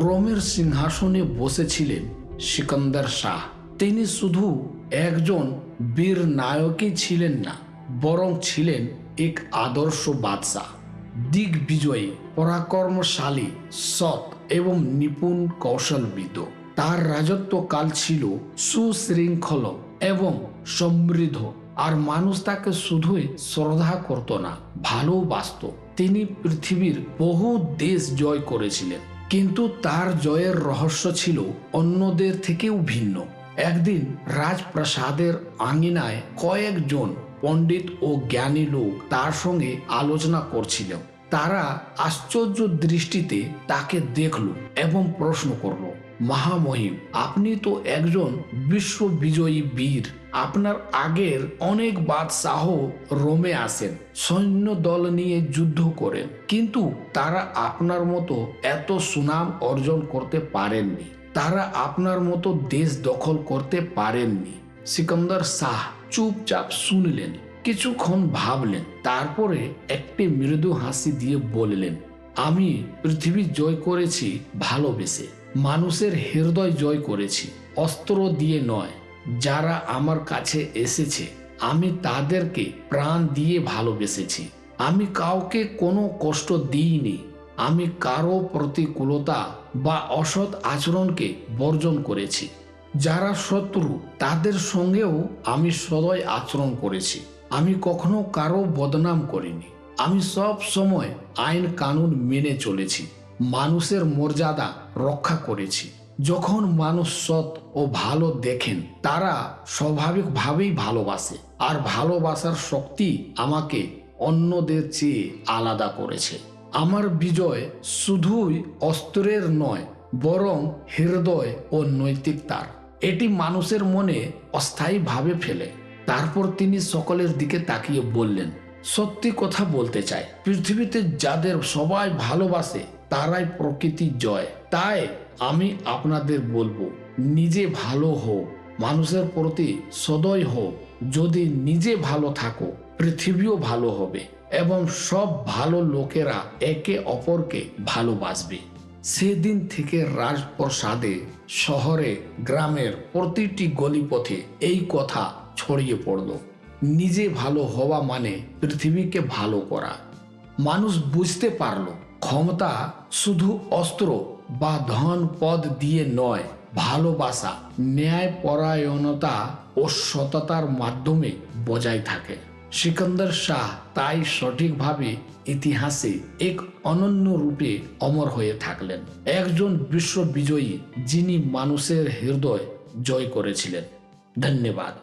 রোমের সিংহাসনে বসেছিলেন সিকান্দার শাহ। তিনি শুধু একজন বীর নায়কই ছিলেন না, বরং ছিলেন এক আদর্শ বাদশাহ, দিগ্বিজয়ী, পরাক্রমশালী, সৎ এবং নিপুণ কৌশলবিদ। তার রাজত্বকাল ছিল সুশৃঙ্খল এবং সমৃদ্ধ, আর মানুষ তাকে শুধুই শ্রদ্ধা করত না, ভালোবাসত। তিনি পৃথিবীর বহু দেশ জয় করেছিলেন, কিন্তু তার জয়ের রহস্য ছিল অন্যদের থেকেও ভিন্ন। একদিন রাজপ্রাসাদের আঙিনায় কয়েকজন পণ্ডিত ও জ্ঞানী লোক তার সঙ্গে আলোচনা করছিল। তারা আশ্চর্য দৃষ্টিতে তাকে দেখল এবং প্রশ্ন করল, মহামহিম, আপনি তো একজন বিশ্ববিজয়ী বীর। আপনার আগের অনেক বাদশাহ রোমে আসেন, সৈন্য দল নিয়ে যুদ্ধ করেন, কিন্তু তারা আপনার মতো এত সুনাম অর্জন করতে পারেননি। তারা আপনার মতো দেশ দখল করতে পারেননি। সিকান্দার শাহ চুপচাপ শুনলেন, কিছুক্ষণ ভাবলেন, তারপরে একটি মৃদু হাসি দিয়ে বললেন, আমি পৃথিবী জয় করেছি ভালোবেসে, মানুষের হৃদয় জয় করেছি, অস্ত্র দিয়ে নয়। যারা আমার কাছে এসেছে আমি তাদেরকে প্রাণ দিয়ে ভালোবেসেছি। আমি কাউকে কোনো কষ্ট দিইনি। আমি কারো প্রতিকূলতা বা অসৎ আচরণকে বর্জন করেছি। যারা শত্রু তাদের সঙ্গেও আমি সদয় আচরণ করেছি। আমি কখনো কারো বদনাম করিনি। আমি সব সময় আইন কানুন মেনে চলেছি, মানুষের মর্যাদা রক্ষা করেছি। যখন মানুষ সৎ ও ভালো দেখেন, তারা স্বাভাবিকভাবেই ভালোবাসে, আর ভালোবাসার শক্তি আমাকে অন্যদের চেয়ে আলাদা করেছে। আমার বিজয় শুধুই অস্ত্রের নয়, বরং হৃদয় ও নৈতিকতার। এটি মানুষের মনে অস্থায়ীভাবে ফেলে। তারপর তিনি সকলের দিকে তাকিয়ে বললেন, সত্যি কথা বলতে চাই, পৃথিবীতে যাদের সবাই ভালোবাসে তারাই প্রকৃতির জয়। তাই আমি আপনাদের বলবো, নিজে ভালো হও, মানুষের প্রতি সদয় হও। যদি নিজে ভালো থাকো, পৃথিবীও ভালো হবে এবং সব ভালো লোকেরা একে অপরকে ভালোবাসবে। সেদিন থেকে রাজপ্রাসাদে, শহরে, গ্রামের প্রতিটি গলিপথে এই কথা ছড়িয়ে পড়ল, নিজে ভালো হওয়া মানে পৃথিবীকে ভালো করা। মানুষ বুঝতে পারল, ক্ষমতা শুধু অস্ত্র বা ধন পদ দিয়ে নয়, ভালোবাসা, ন্যায়পরায়ণতা ও সততার মাধ্যমে বজায় থাকে। সিকান্দার শাহ তাই সঠিকভাবে ইতিহাসে এক অনন্য রূপে অমর হয়ে থাকলেন, একজন বিশ্ববিজয়ী যিনি মানুষের হৃদয় জয় করেছিলেন। ধন্যবাদ।